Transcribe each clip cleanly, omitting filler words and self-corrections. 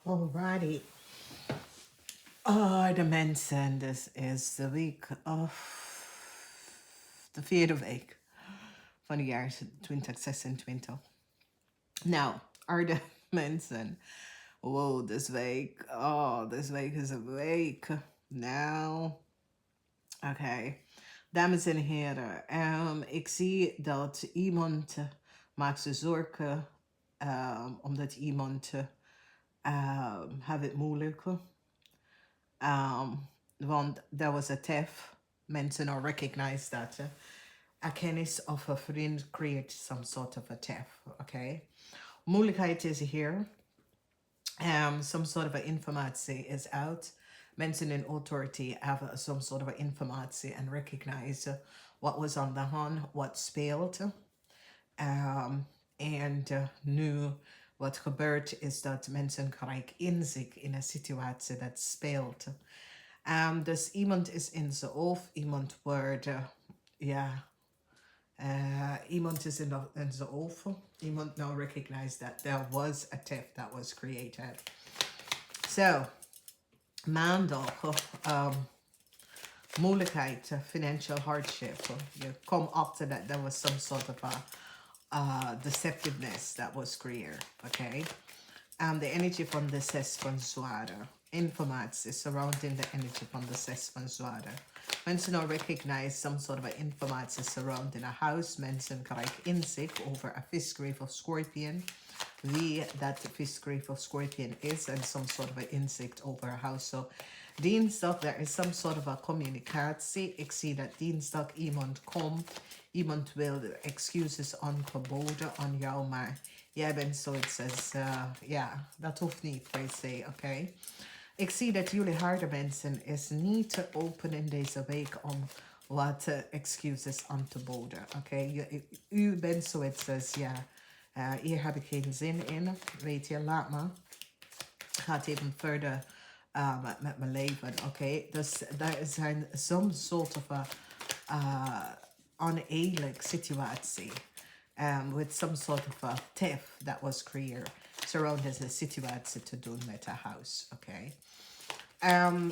Alrighty. Oh, de mensen, this is the week of de vierde week van het jaar 2026. Nou, are de mensen, wow, this week is a week. Nou, oké. Dames en heren, ik zie dat iemand maakt zich zorgen omdat iemand heeft het moeilijk. Want there was a theft. Mensen al recognize that a kennis of a vriend creates some sort of a theft. Okay. Moeilijkheid is here. Some sort of informatie is out. Mensen in authority have some sort of informatie and recognize what was on the hand, what speelt. Nu wat gebeurt is dat mensen krijgen inzicht in een situatie dat speelt. Dus iemand is in zijn hoofd, iemand wordt, iemand is in zijn hoofd, iemand now recognize that there was a theft that was created. So, maandag, moeilijkheid, financial hardship. You come up to that there was some sort of a deceptiveness that was created, okay? The energy van de zes van zwaarden. Informatie surrounding the energy van de zes van zwaarden. Mensen nou recognize some sort of informatie surrounding a house. Mensen krijgen inzicht over a visgrave of scorpion. Wie dat visgrave of scorpion is. And some sort of inzicht over a house. So dinsdag, there is some sort of a communicatie. Ik zie dat dinsdag iemand komt. Iemand wil excuses aangeboden aan jou, maar jij bent zoiets als, ja, dat hoeft niet per se, oké? Ik zie dat jullie harde mensen is niet te open in deze week om wat excuses aan te boden, oké? U bent zoiets als, ja, hier heb ik geen zin in, weet je, laat me. Gaat even verder met mijn leven, oké? Dus daar zijn some sort of a oneerlijk situatie. With some sort of a theft that was created surrounding the situatie te doen met a house, okay?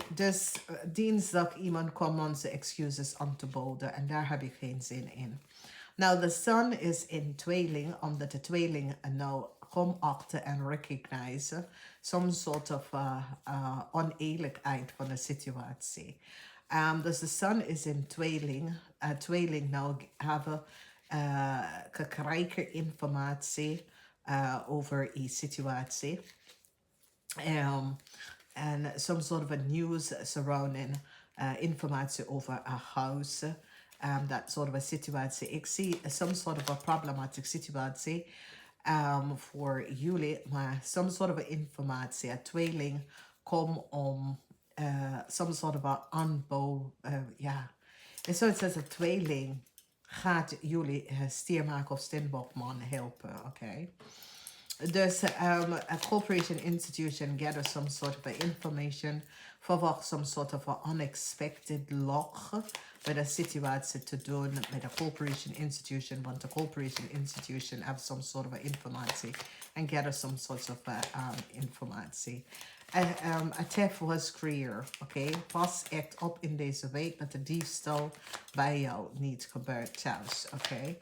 Dus dinsdag iemand kwam onze excuses aan te boden en daar heb ik geen zin in. Now the sun is in tweeling, omdat de tweeling nou kom achter en recognize some sort of oneerlijkheid van de situatie. Dus de sun is in tweeling. Tweeling nou hebben gekregen informatie over die situatie. And some sort of a news surrounding informatie over a house. That sort of a situatie. Ik zie some sort of a problematic situatie voor jullie, maar some sort of a informatie. A tweeling kom om some sort of a aanbouw. Ja. En zo het says a tweeling gaat jullie Steenbok of Steenbok man helpen, oké? Dus a corporation institution gather some sort of information, verwacht some sort of a unexpected lock met een situatie te doen met a corporation institution, want the corporation institution have some sort of informatie and gather some sort of informatie. A theft was creëerd, oké? Pas echt op in deze week dat de diefstal bij jou niet gebeurt thuis, oké?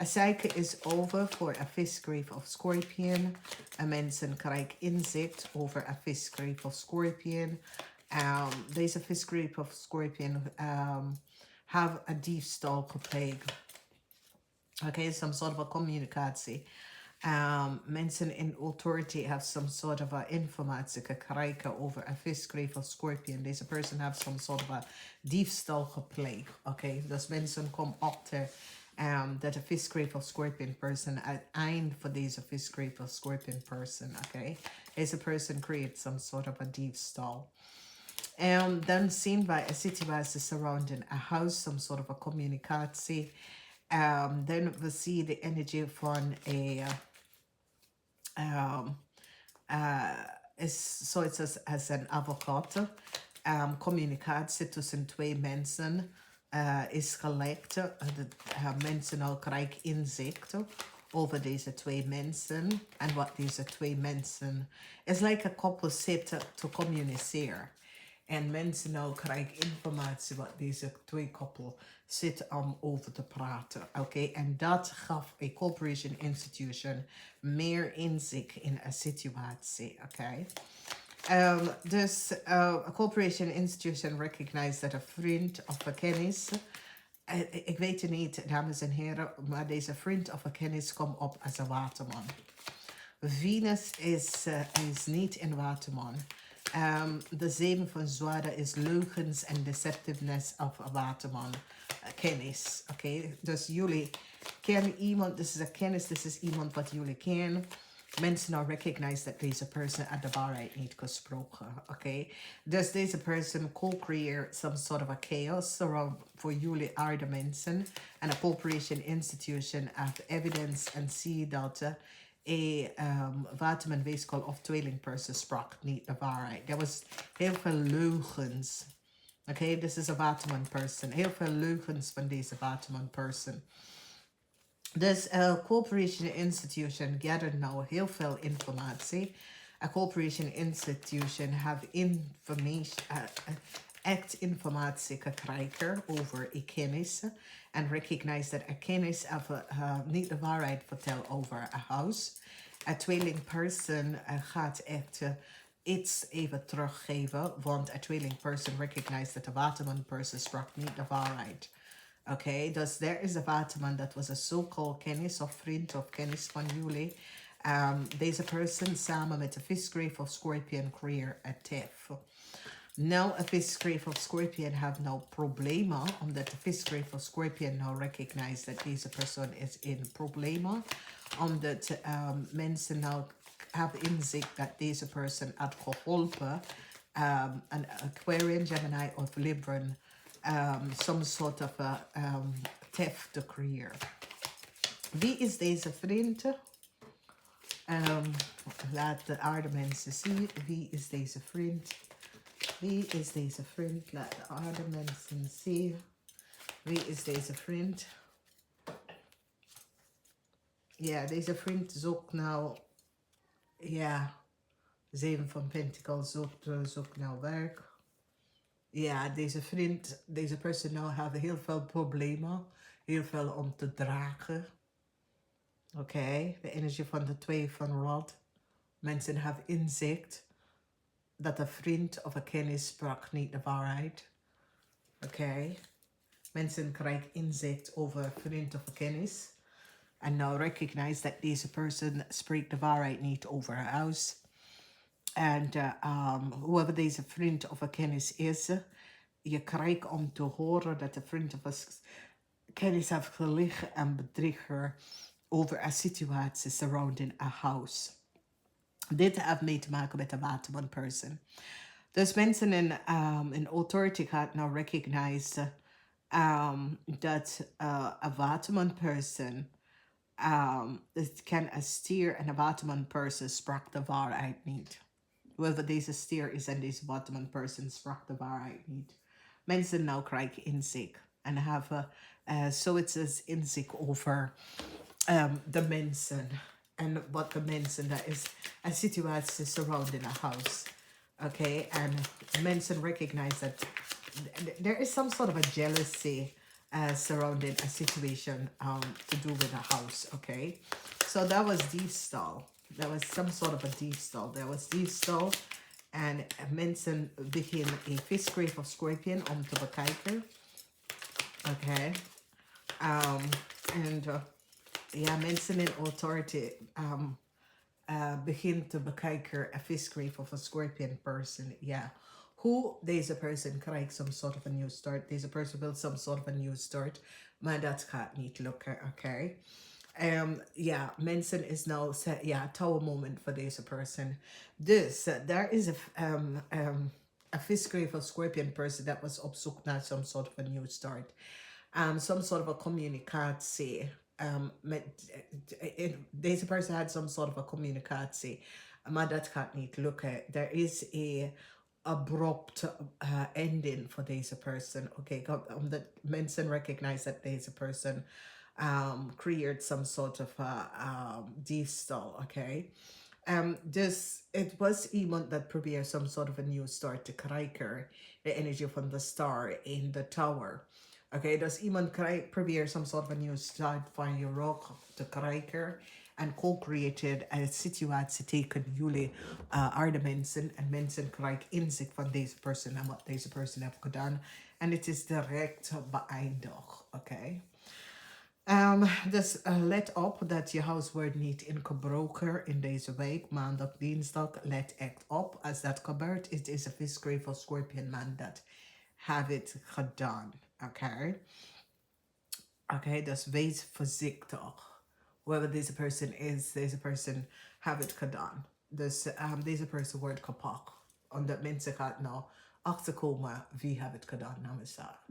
A cycle is over voor a visgrave of scorpion. En mensen krijgen inzicht over a visgrave of scorpion. Deze visgrave of scorpion have a diefstal gepleegd. Okay, some sort of a communicatie. Mensen in authority have some sort of a informatie gekregen over a visgrave of scorpion. Deze person have some sort of a diefstal gepleegd. Okay, dus mensen komen achter that a visgrave of scorpion person at eind voor deze visgrave of scorpion person. Okay, deze person creates some sort of a diefstal. Dan zien wij a situatie surrounding a house, some sort of a communicatie. Then we see the energy van is zoiets als een advocaat. Communicatie tussen twee mensen is gelekt. Mensen al krijgen inzicht over deze twee mensen. En wat deze twee mensen is like a couple zitten te communiceren. En mensen nou krijgen informatie wat deze twee koppel zitten om over te praten. Oké, en dat gaf een corporation institution meer inzicht in een situatie. Oké. Dus a corporation institution recognized dat een vriend of een kennis. Ik weet het niet, dames en heren, maar deze vriend of een kennis komt op als een waterman. Venus is niet in waterman. De zeven van zwaarden is leugens en deceptiveness of een waterman. Kennis. Oké, dus jullie kennen iemand, dit is een kennis, dit is iemand wat jullie kennen. Mensen nou recognize dat deze persoon uit de waarheid niet gesproken. Oké, dus deze persoon co-creëert some sort of a chaos around voor jullie aarde mensen. En a corporation institution have evidence en zie dat Waterman weeskal of tweelingperson sprak niet de waarheid. Er was heel veel leugens. Oké, this is a Waterman person. Heel veel leugens van deze Waterman person. Dus corporation institution gathered nou heel veel informatie. A corporation institution have information, echt informatie gekregen over een kennis. En recognize dat een kennis niet de waarheid vertelt over een huis. Een tweelingperson gaat echt iets even teruggeven. Want een tweelingperson recognize dat de waterman person sprak niet de waarheid. Oké, dus er is een waterman dat was een so-called kennis of vriend of kennis van jullie. Deze persoon samen met de visgrave of scorpion creëer een tiff. Nou, een visgrave of scorpion have nou problemen, omdat de visgrave of scorpion nou recognize dat deze persoon is in problemen. Omdat mensen nou hebben inzicht dat deze persoon had geholpen. Een Aquarian, Gemini of Libran. Some sort of a theft to create. Wie is deze vriend? Laat de aarde mensen zien. Wie is deze vriend? Wie is deze vriend? Laat de aarde mensen zien. Wie is deze vriend? Ja, deze vriend zoekt nou... Ja, 7 van Pentacles zoekt nou werk. Ja, deze vriend, deze persoon nou hebben heel veel problemen. Heel veel om te dragen. Oké, de energie van de twee van Rod. Mensen hebben inzicht dat een vriend of een kennis sprak niet de waarheid. Oké. Mensen krijgen inzicht over een vriend of een kennis. En nou recognize dat deze persoon spreekt de waarheid niet over haar huis. En whoever deze vriend of een kennis is, je krijgt om te horen dat de vriend of een kennis heeft geliegen en bedriegen over een situatie surrounding a house. Dit heeft mee te maken met de waterman person. Dus mensen in authority gaat nou recognize dat een waterman person het kan een stier en een waterman person sprak de waarheid niet. Whoever deze stier is en deze waterman person sprak de waarheid niet. Mensen nou krijgen inzicht en hebben zoiets als inzicht over de mensen. En wat de mensen, dat is een situatie surrounding a house. Okay, and mensen recognize that there is some sort of a jealousy surrounding a situation to do with a house. Okay, so that was diefstal. That was some sort of a diefstal. There was diefstal. En mensen beginnen een visgrave of scorpion om te bekijken. Oké. En ja, mensen in authority begin te bekijken een visgrave of a scorpion person. Ja. Hoe deze person krijgt some sort of a new start. Deze person wil some sort of a new start. Maar dat gaat niet lukken. Oké. Ja, mensen is nou, ja, tower moment voor deze person. Dus, daar is a visgrave of scorpion person that was op zoek naar some sort of a new start. Some sort of a communicatie. Deze person had some sort of a communicatie. Maar dat gaat niet lukken. There is a abrupt ending voor deze person. Oké, omdat mensen recognize dat deze person create some sort of diefstal, okay? Dus het was iemand dat probeerde some sort of a new start te krijgen, de energie van de star in the tower. Okay, dus iemand probeert some sort of a new start van je rock te krijgen en co-created een situatie tegen jullie aarde mensen en mensen krijgen inzicht van deze persoon en wat deze persoon heeft gedaan en het is direct beëindigd, oké? Dus let op dat je huiswoord niet ingebroken in deze week, maandag, dinsdag. Let echt op. Als dat gebeurt, het is een visgrave of scorpion man dat have it gedaan. Oké? Oké, dus wees voorzichtig. Whoever deze person is, deze person have it gedaan. Dus deze person wordt gepakt. Omdat mensen gaan nou achterkomen wie have it gedaan namens haar.